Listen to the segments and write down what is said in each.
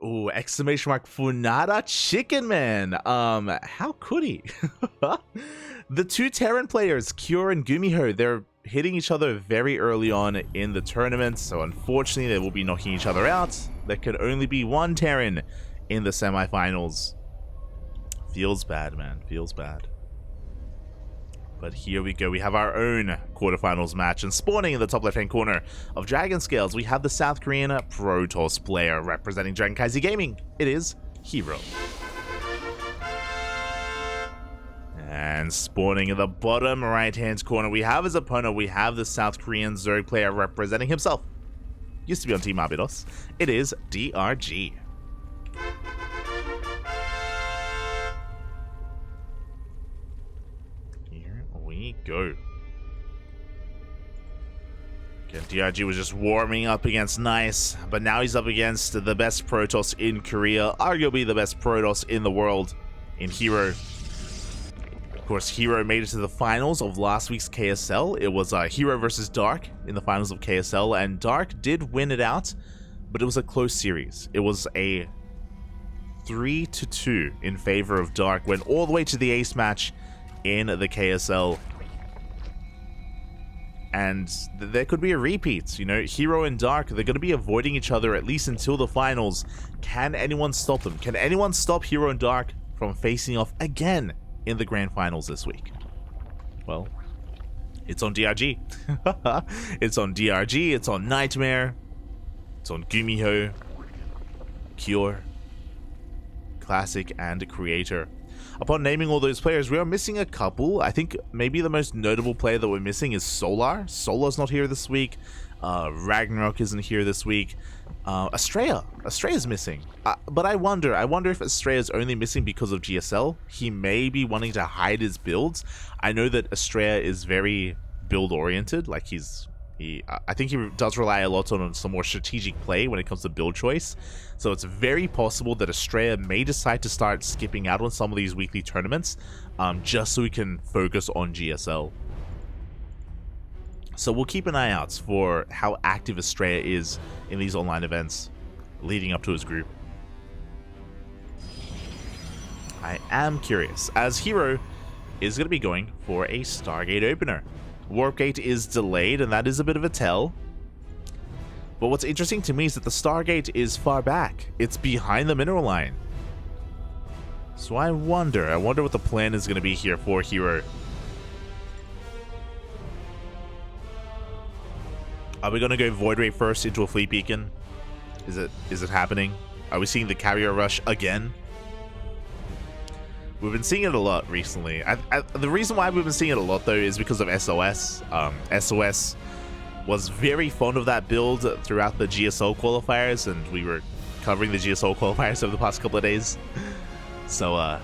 Ooh, exclamation mark Funada Chicken Man. How could he? The two Terran players, Cure and Gumiho, they're hitting each other very early on in the tournament, so unfortunately they will be knocking each other out. There can only be one Terran in the semifinals. Feels bad, man. Feels bad. But here we go. We have our own quarterfinals match, and spawning in the top left-hand corner of Dragon Scales, we have the South Korean Protoss player representing CranKy Gaming. It is herO. And spawning in the bottom right-hand corner, we have his opponent. We have the South Korean Zerg player representing himself. Used to be on Team Arbidos. It is DRG. We go. Again, DRG was just warming up against Nice, but now he's up against the best Protoss in Korea, arguably the best Protoss in the world in herO. Of course, herO made it to the finals of last week's KSL. It was herO versus Dark in the finals of KSL, and Dark did win it out, but it was a close series. It was a 3-2 in favor of Dark, went all the way to the ace match in the KSL. And there could be a repeat. You know, herO and Dark, they're going to be avoiding each other at least until the finals. Can anyone stop them? Can anyone stop herO and Dark from facing off again in the grand finals this week? Well, it's on DRG. It's on DRG, it's on Nightmare, it's on Gumiho, Cure, Classic, and Creator. Upon naming all those players, we are missing a couple. I think maybe the most notable player that we're missing is Solar. Solar's not here this week. Ragnarok isn't here this week. Estrella. Estrella's missing. But I wonder if Estrella's only missing because of GSL. He may be wanting to hide his builds. I know that Estrella is very build-oriented. Like, I think he does rely a lot on some more strategic play when it comes to build choice. So it's very possible that Estrella may decide to start skipping out on some of these weekly tournaments just so we can focus on GSL. So we'll keep an eye out for how active Estrella is in these online events leading up to his group. I am curious, as herO is going to be going for a Stargate opener. Warp Gate is delayed, and that is a bit of a tell. But what's interesting to me is that the Stargate is far back. It's behind the mineral line. So I wonder what the plan is going to be here for herO. Are we going to go Void Ray first into a Fleet Beacon? Is it happening? Are we seeing the Carrier Rush again? We've been seeing it a lot recently. The reason why we've been seeing it a lot, though, is because of SOS. SOS was very fond of that build throughout the GSO qualifiers, and we were covering the GSO qualifiers over the past couple of days. So,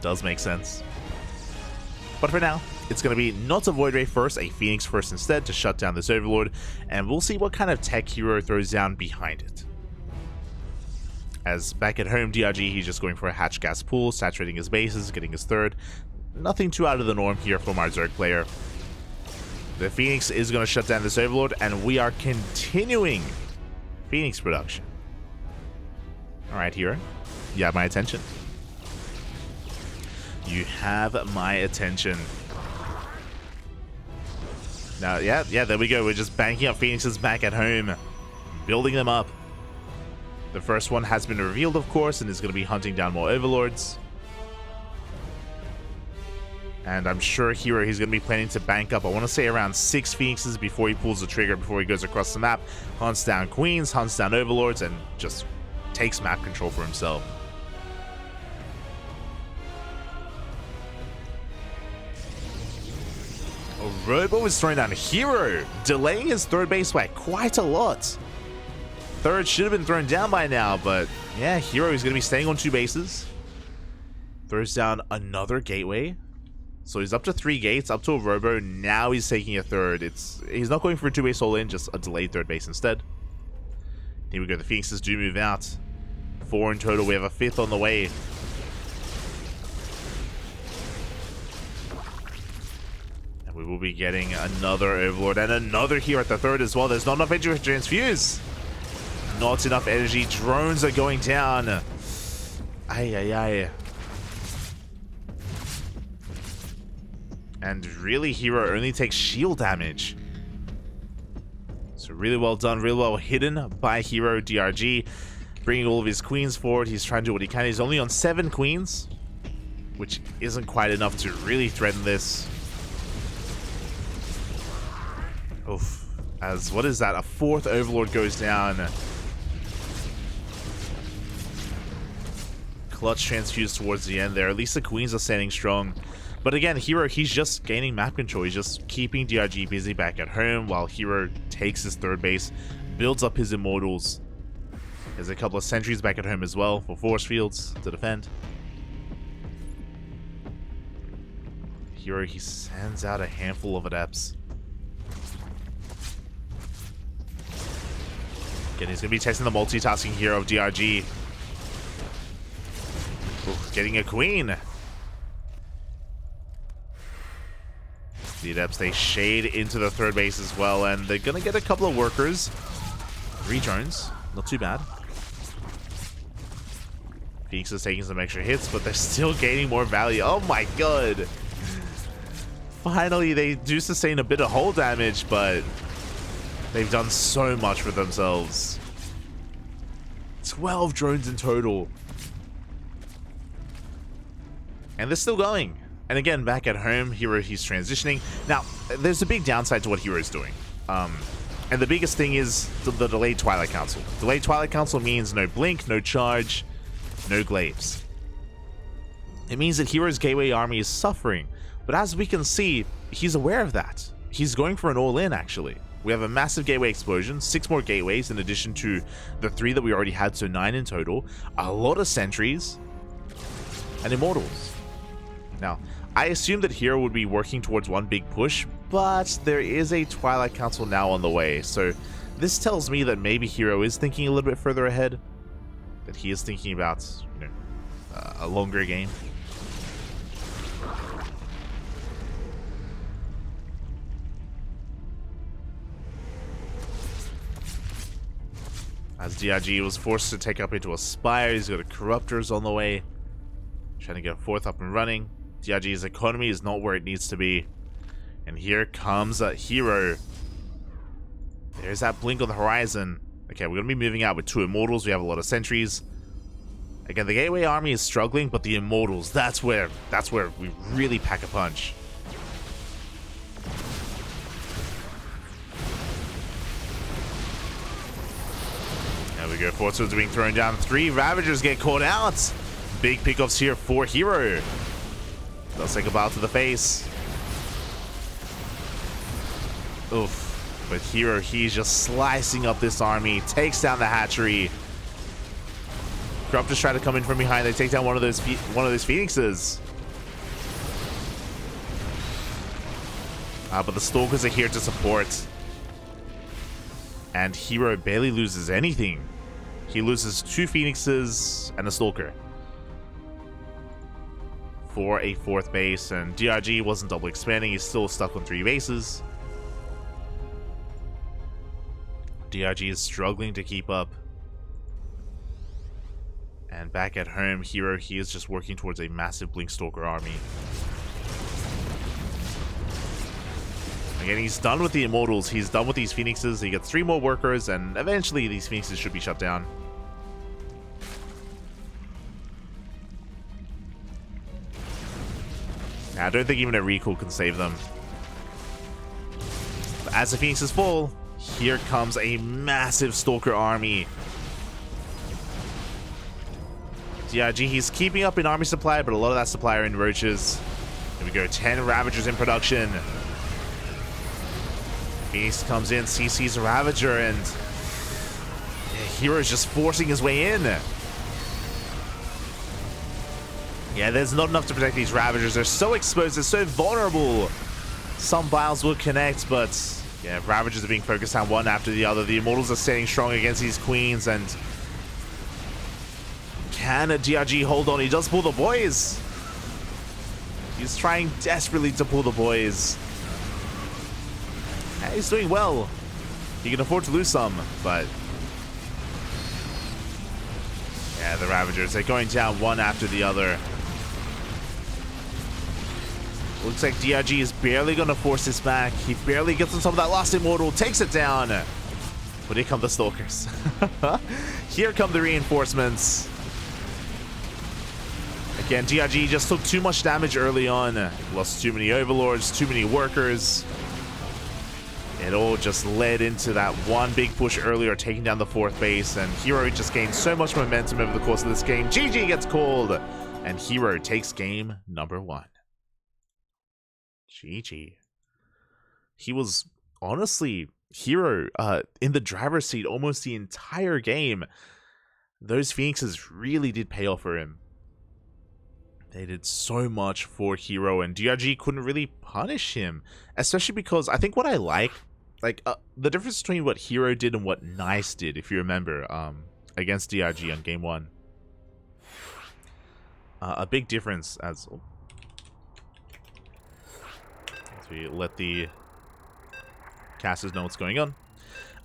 does make sense. But for now, it's going to be not a Void Ray first, a Phoenix first instead to shut down this Overlord, and we'll see what kind of tech herO throws down behind it. As back at home, DRG, he's just going for a hatch gas pool, saturating his bases, getting his third. Nothing too out of the norm here from our Zerg player. The Phoenix is going to shut down this Overlord, and we are continuing Phoenix production. Alright, herO. You have my attention. You have my attention. Now, yeah, there we go. We're just banking up Phoenixes back at home, building them up. The first one has been revealed, of course, and is going to be hunting down more Overlords. And I'm sure herO, he's going to be planning to bank up, I want to say, around 6 Phoenixes before he pulls the trigger, before he goes across the map, hunts down Queens, hunts down Overlords, and just takes map control for himself. herO is throwing down herO, delaying his third base by quite a lot. Third should have been thrown down by now, but yeah, herO is going to be staying on 2 bases. Throws down another gateway. So he's up to 3 gates, up to a robo. Now he's taking a third. He's not going for a 2-base all-in, just a delayed third base instead. Here we go. The Phoenixes do move out. 4 in total. We have a 5th on the way. And we will be getting another Overlord and another here at the third as well. There's not enough energy to transfuse. Not enough energy. Drones are going down. Ay, ay, ay. And really, herO only takes shield damage. So really well done, really well hidden by herO DRG. Bringing all of his queens forward. He's trying to do what he can. He's only on 7 queens, which isn't quite enough to really threaten this. Oof. As, what is that? A 4th Overlord goes down. Clutch transfused towards the end there. At least the queens are standing strong. But again, herO, he's just gaining map control. He's just keeping DRG busy back at home while herO takes his 3rd base, builds up his immortals. There's a couple of sentries back at home as well for force fields to defend. herO, he sends out a handful of adepts. Again, he's going to be testing the multitasking hero of DRG. Ooh, getting a queen. The adepts, they shade into the 3rd base as well, and they're going to get a couple of workers. 3 drones, not too bad. Phoenix is taking some extra hits, but they're still gaining more value. Oh my god. Finally, they do sustain a bit of hull damage, but they've done so much for themselves. 12 drones in total. And they're still going. And again, back at home, herO, he's transitioning. Now, there's a big downside to what herO is doing. And the biggest thing is the delayed Twilight Council. Delayed Twilight Council means no blink, no charge, no glaives. It means that herO's gateway army is suffering. But as we can see, he's aware of that. He's going for an all-in, actually. We have a massive gateway explosion, 6 more gateways in addition to the 3 that we already had, so 9 in total. A lot of sentries and immortals. Now, I assume that herO would be working towards one big push, but there is a Twilight Council now on the way, so this tells me that maybe herO is thinking a little bit further ahead, that he is thinking about, you know, a longer game. As DRG was forced to take up into a Spire, he's got a Corruptors on the way, trying to get a 4th up and running. DRG's economy is not where it needs to be. And here comes a herO. There's that blink on the horizon. Okay, we're going to be moving out with 2 immortals. We have a lot of sentries. Again, the gateway army is struggling, but the immortals, that's where we really pack a punch. There we go. 4 swords being thrown down. 3 Ravagers get caught out. Big pickoffs here for herO. Does take a bow to the face. Oof. But herO, he's just slicing up this army. Takes down the hatchery. Corruptors try to come in from behind. They take down one of those phoenixes. But the Stalkers are here to support. And herO barely loses anything. He loses 2 phoenixes and a Stalker for a 4th base, and DRG wasn't double expanding. He's still stuck on 3 bases. DRG is struggling to keep up. And back at home, herO, he is just working towards a massive Blink Stalker army. Again, he's done with the immortals. He's done with these phoenixes. He gets 3 more workers, and eventually these phoenixes should be shut down. I don't think even a recall can save them. But as the phoenixes fall, here comes a massive Stalker army. DRG, he's keeping up in army supply, but a lot of that supply are in roaches. Here we go, 10 Ravagers in production. Phoenix comes in, CC's a Ravager, and hero's just forcing his way in. Yeah, there's not enough to protect these Ravagers. They're so exposed, they're so vulnerable. Some Biles will connect, but yeah, Ravagers are being focused on one after the other. The Immortals are standing strong against these Queens, and can a DRG hold on? He does pull the boys. He's trying desperately to pull the boys. He's doing well. He can afford to lose some, but the Ravagers, they're going down one after the other. Looks like DRG is barely going to force this back. He barely gets on top of that last Immortal, takes it down. But here come the Stalkers. Here come the reinforcements. Again, DRG just took too much damage early on. Lost too many Overlords, too many workers. It all just led into that one big push earlier, taking down the 4th base, and herO just gained so much momentum over the course of this game. GG gets called, and herO takes game number 1. GG. He was honestly herO in the driver's seat almost the entire game. Those Phoenixes really did pay off for him. They did so much for herO, and DRG couldn't really punish him, especially because I think what I like the difference between what herO did and what Nice did, if you remember, against DRG on game 1. A big difference as we let the casters know what's going on.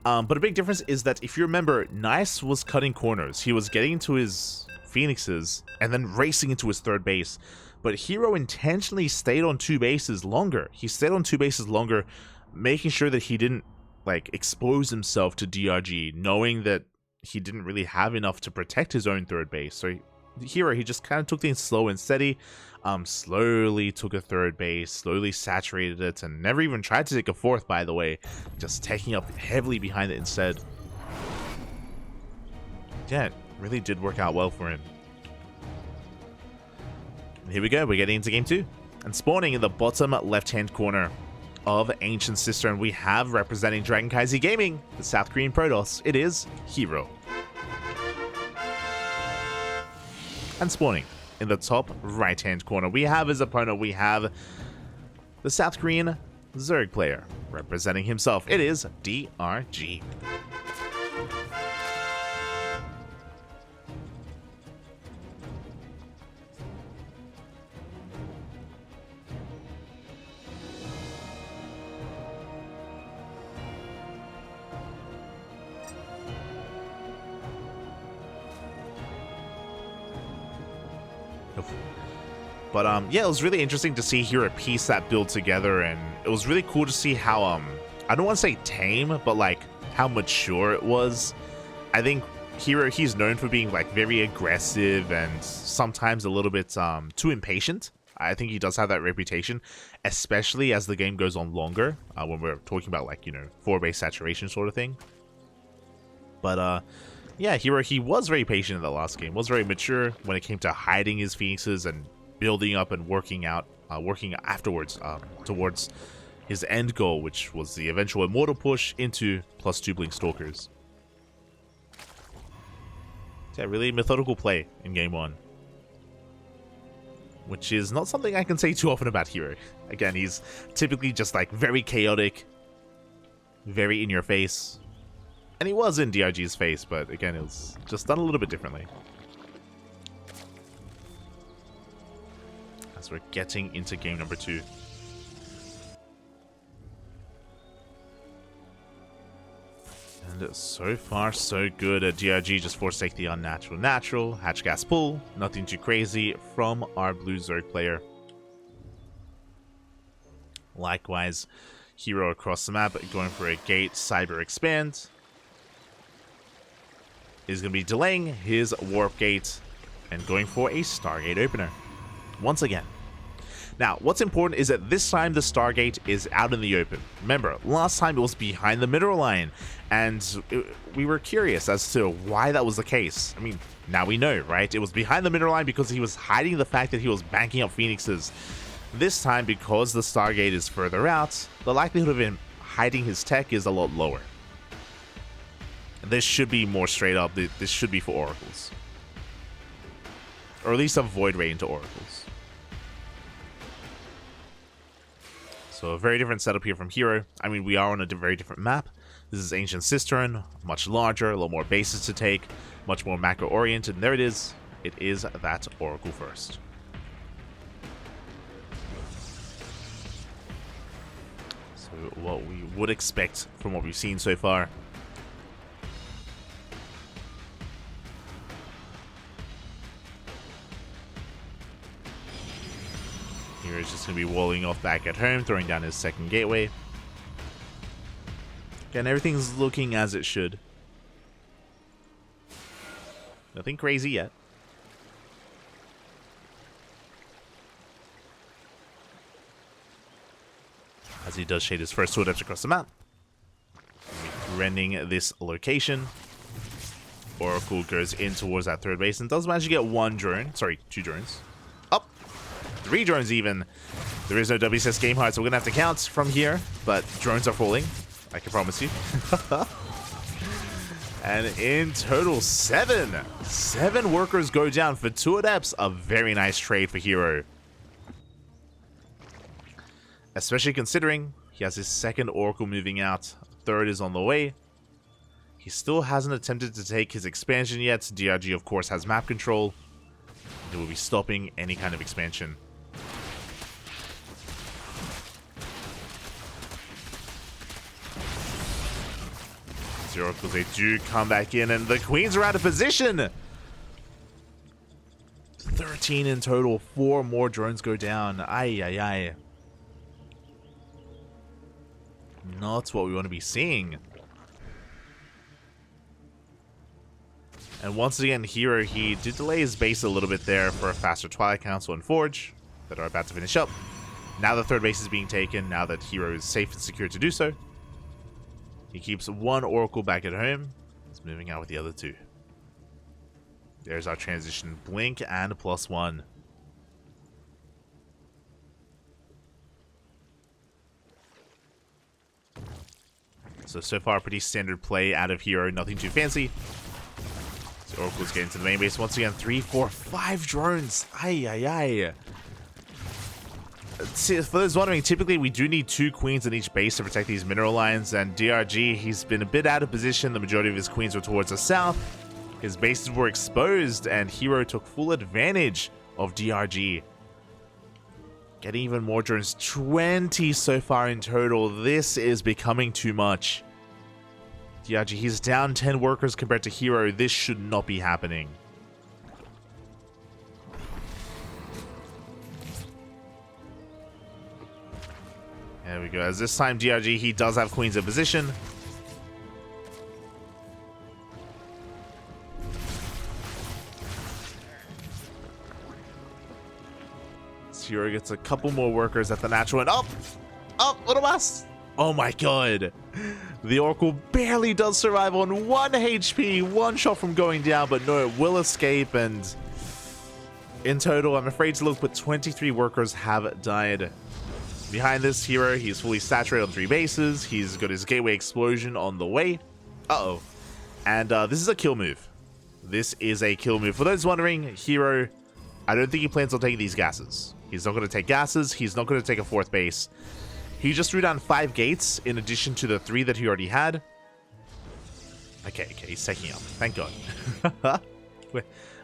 But a big difference is that if you remember, Nice was cutting corners. He was getting into his Phoenixes and then racing into his 3rd base. But herO intentionally stayed on 2 bases longer. He stayed on 2 bases longer, making sure that he didn't expose himself to DRG, knowing that he didn't really have enough to protect his own 3rd base. So herO, he just kind of took things slow and steady. Slowly took a 3rd base, slowly saturated it, and never even tried to take a 4th, by the way. Just taking up heavily behind it instead. Yeah, it really did work out well for him. And here we go, we're getting into game 2. And spawning in the bottom left-hand corner of Ancient Sister, and we have representing DragonKy Gaming, the South Korean Protoss, it is herO. And spawning in the top right-hand corner, we have his opponent, we have the South Korean Zerg player. Representing himself, it is DRG. But yeah, it was really interesting to see here a piece that build together, and it was really cool to see how I don't want to say tame, but how mature it was. I think herO, he's known for being very aggressive and sometimes a little bit too impatient. I think he does have that reputation, especially as the game goes on longer, when we're talking about 4-base saturation sort of thing. But yeah, herO, he was very patient in the last game, was very mature when it came to hiding his Phoenixes and building up and working afterwards towards his end goal, which was the eventual Immortal push into +2 Blink Stalkers. Yeah, really methodical play in game 1. Which is not something I can say too often about herO. Again, he's typically just very chaotic, very in your face. And he was in DRG's face, but again, it was just done a little bit differently. As we're getting into game number 2. And so far, so good. DRG just forced take the unnatural natural. Hatch gas pull. Nothing too crazy from our blue Zerg player. Likewise, herO across the map going for a gate cyber expand. Is going to be delaying his warp gate and going for a Stargate opener. Once again. Now, what's important is that this time the Stargate is out in the open. Remember, last time it was behind the mineral line, and we were curious as to why that was the case. I mean, now we know, right? It was behind the mineral line because he was hiding the fact that he was banking up Phoenixes. This time, because the Stargate is further out, the likelihood of him hiding his tech is a lot lower. This should be more straight up. This should be for oracles. Or at least a void ray into oracles. So a very different setup here from herO. I mean, we are on a very different map. This is Ancient Cistern, much larger, a lot more bases to take, much more macro oriented, and there it is. It is that oracle first. So what we would expect from what we've seen so far. hero's just going to be walling off back at home, throwing down his second gateway. Again, everything's looking as it should. Nothing crazy yet. As he does shade his first 2 adepts across the map. Rending this location. Oracle goes in towards that third base and does manage to get 1 drone. Sorry, 2 drones. Up! 3 drones even. There is no WCS game height, so we're going to have to count from here. But drones are falling, I can promise you. And in total, 7 workers go down for 2 adepts. A very nice trade for herO. Especially considering he has his second Oracle moving out. Third is on the way. He still hasn't attempted to take his expansion yet. DRG, of course, has map control. It will be stopping any kind of expansion. The Oracles, they do come back in, and the Queens are out of position. 13 in total. 4 more drones go down. Ay, ay, ay. Not what we want to be seeing. And once again, herO, he did delay his base a little bit there for a faster Twilight Council and Forge that are about to finish up. Now the third base is being taken, now that herO is safe and secure to do so. He keeps 1 Oracle back at home. He's moving out with the other 2. There's our transition. Blink and +1. So far, pretty standard play out of herO. Nothing too fancy. So Oracle's getting to the main base once again. 3, 4, 5 drones. Ay, ay, ay. See, for those wondering, typically we do need 2 queens in each base to protect these mineral lines. And DRG, he's been a bit out of position. The majority of his queens were towards the south. His bases were exposed, and herO took full advantage of DRG. Getting even more drones. 20 so far in total. This is becoming too much. DRG, he's down 10 workers compared to herO. This should not be happening. There we go. As this time, DRG, he does have queens in position. herO gets a couple more workers at the natural end. Up, little mouse. Oh my god. The Oracle barely does survive on 1 HP, 1 shot from going down, but no, it will escape. And in total, I'm afraid to look, but 23 workers have died. Behind this herO, he's fully saturated on 3 bases. He's got his gateway explosion on the way. Uh-oh. And this is a kill move. This is a kill move. For those wondering, herO, I don't think he plans on taking these gases. He's not going to take gases. He's not going to take a 4th base. He just threw down 5 gates in addition to the 3 that he already had. Okay, he's taking up. Thank God.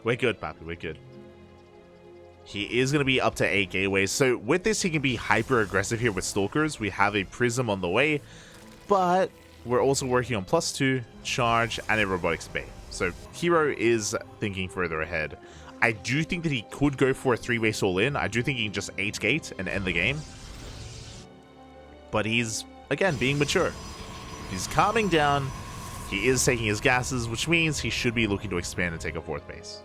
we're good, Papi. We're good. He is going to be up to 8 gateways. So with this, he can be hyper aggressive here with Stalkers. We have a Prism on the way, but we're also working on +2, Charge, and a Robotics Bay. So herO is thinking further ahead. I do think that he could go for a 3-base all-in. I do think he can just 8-gate and end the game. But he's, again, being mature. He's calming down. He is taking his gases, which means he should be looking to expand and take a 4th base.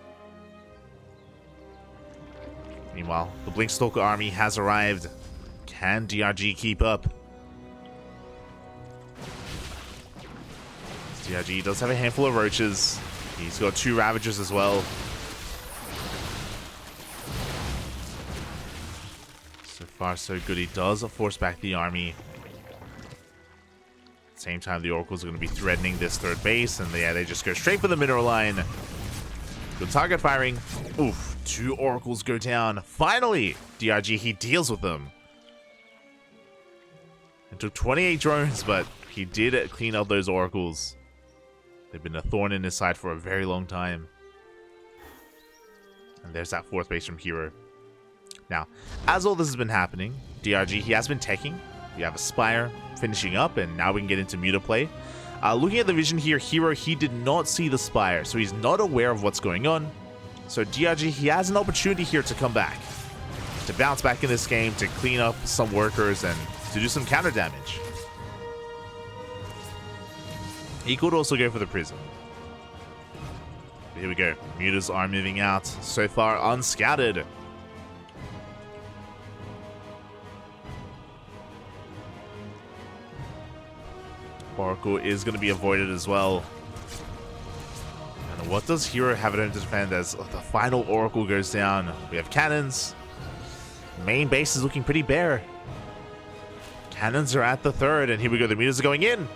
Meanwhile, the Blink Stalker army has arrived. Can DRG keep up? DRG does have a handful of roaches. He's got 2 Ravagers as well. So far, so good. He does force back the army. At the same time, the Oracles are going to be threatening this 3rd base, and yeah, they just go straight for the mineral line. Good target firing. Oof, 2 Oracles go down. Finally, DRG, he deals with them. It took 28 drones, but he did clean up those Oracles. They've been a thorn in his side for a very long time. And there's that 4th base from herO. Now, as all this has been happening, DRG, he has been teching. We have a Spire finishing up, and now we can get into Muta play. Looking at the vision here, herO, he did not see the Spire, so he's not aware of what's going on. So DRG, he has an opportunity here to come back. to bounce back in this game, to clean up some workers, and to do some counter damage. He could also go for the Prism. Here we go. Mutas are moving out. So far, unscouted. Oracle is going to be avoided as well. And what does herO have at home to defend as the final Oracle goes down? We have cannons. Main base is looking pretty bare. Cannons are at the third, and here we go. The mutas are going in.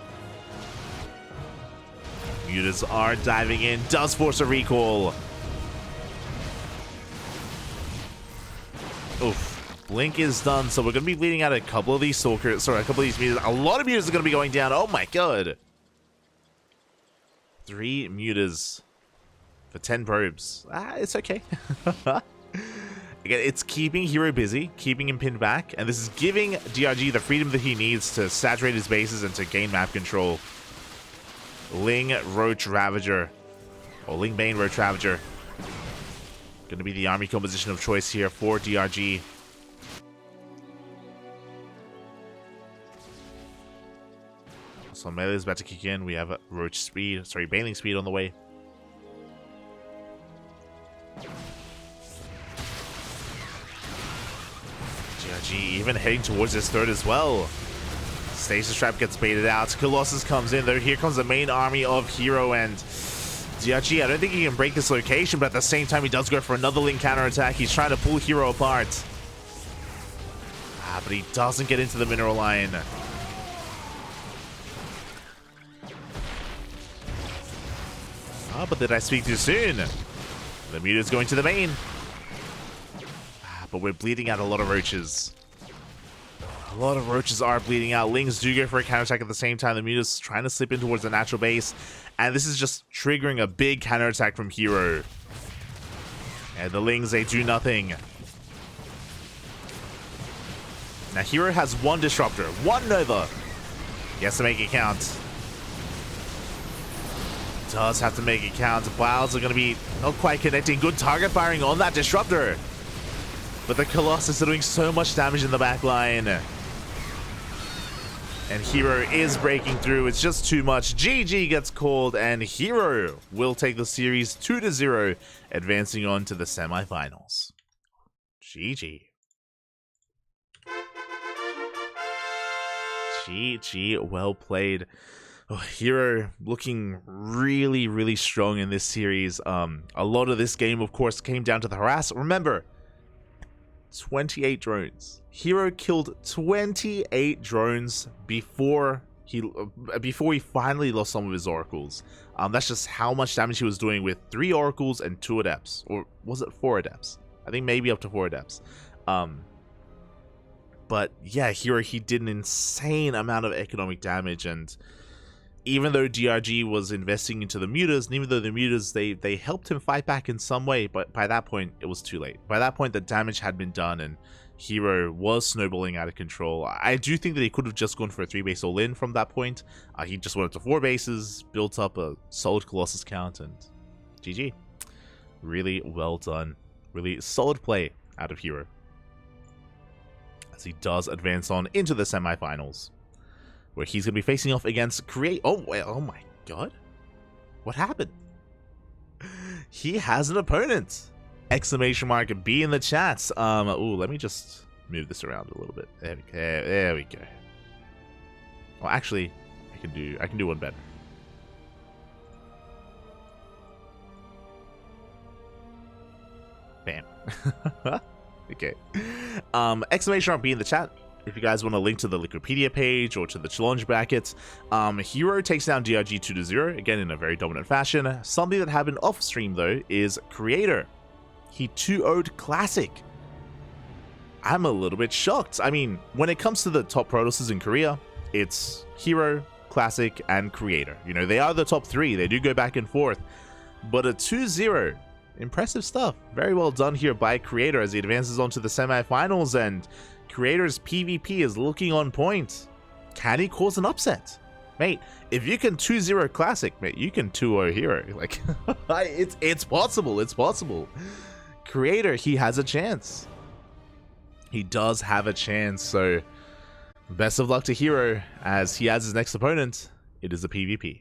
Mutas are diving in. Does force a recall. Oof. Blink is done, so we're going to be bleeding out a couple of these Stalkers. Sorry, a couple of these mutas. A lot of mutas are going to be going down. Oh my god. 3 mutas for 10 probes. It's okay. Again, it's keeping herO busy, keeping him pinned back, and this is giving DRG the freedom that he needs to saturate his bases and to gain map control. Ling Roach Ravager, or Ling Bane Roach Ravager, going to be the army composition of choice here for DRG. So melee is about to kick in. We have a Roach Speed, sorry, Baneling Speed on the way. DRG even heading towards his third as well. Stasis Trap gets baited out. Colossus comes in, though. Here comes the main army of herO, and DRG, I don't think he can break this location, but at the same time, he does go for another Ling counterattack. He's trying to pull herO apart. But he doesn't get into the mineral line. But did I speak too soon? The muta's going to the main. But we're bleeding out a lot of roaches. A lot of roaches are bleeding out. Lings do go for a counterattack at the same time. The muta's trying to slip in towards the natural base. And this is just triggering a big counterattack from herO. And the Lings, they do nothing. Now herO has one Disruptor, one Nova. He has to make it count. Does have to make it count. Biles are going to be not quite connecting. Good target firing on that Disruptor. But the Colossus are doing so much damage in the back line. And herO is breaking through. It's just too much. GG gets called, and herO will take the series 2-0, advancing on to the semifinals. GG. GG, well played. Oh, herO looking really, really strong in this series. A lot of this game, of course, came down to the harass. Remember, 28 drones. herO killed 28 drones before he finally lost some of his oracles. That's just how much damage he was doing with 3 oracles and 2 adepts, or was it 4 adepts? I think maybe up to 4 adepts. But yeah, herO, he did an insane amount of economic damage, and even though DRG was investing into the mutas, and even though the mutas, they helped him fight back in some way, but by that point, it was too late. By that point, the damage had been done, and herO was snowballing out of control. I do think that he could have just gone for a 3-base all-in from that point. He just went up to 4 bases, built up a solid Colossus count, and GG. Really well done. Really solid play out of herO, as he does advance on into the semifinals, where he's going to be facing off against Create. Oh, wait, oh my god. What happened? He has an opponent. Exclamation mark B in the chats. Ooh, let me just move this around a little bit. There we go. Well, actually, I can do one better. Bam. Okay. Exclamation mark B in the chat if you guys want to link to the Wikipedia page or to the challenge brackets. herO takes down DRG 2-0, again in a very dominant fashion. Something that happened off stream though is Creator. He 2-0'd Classic. I'm a little bit shocked. I mean, when it comes to the top Protosses in Korea, it's herO, Classic, and Creator. You know, they are the top 3. They do go back and forth. But a 2-0, impressive stuff. Very well done here by Creator as he advances on to the semifinals, and Creator's PvP is looking on point. Can he cause an upset? Mate, if you can 2-0 Classic, mate, you can 2-0 herO. Like, it's possible. It's possible. Creator, he has a chance. he does have a chance. So best of luck to herO as he has his next opponent. It is a PvP.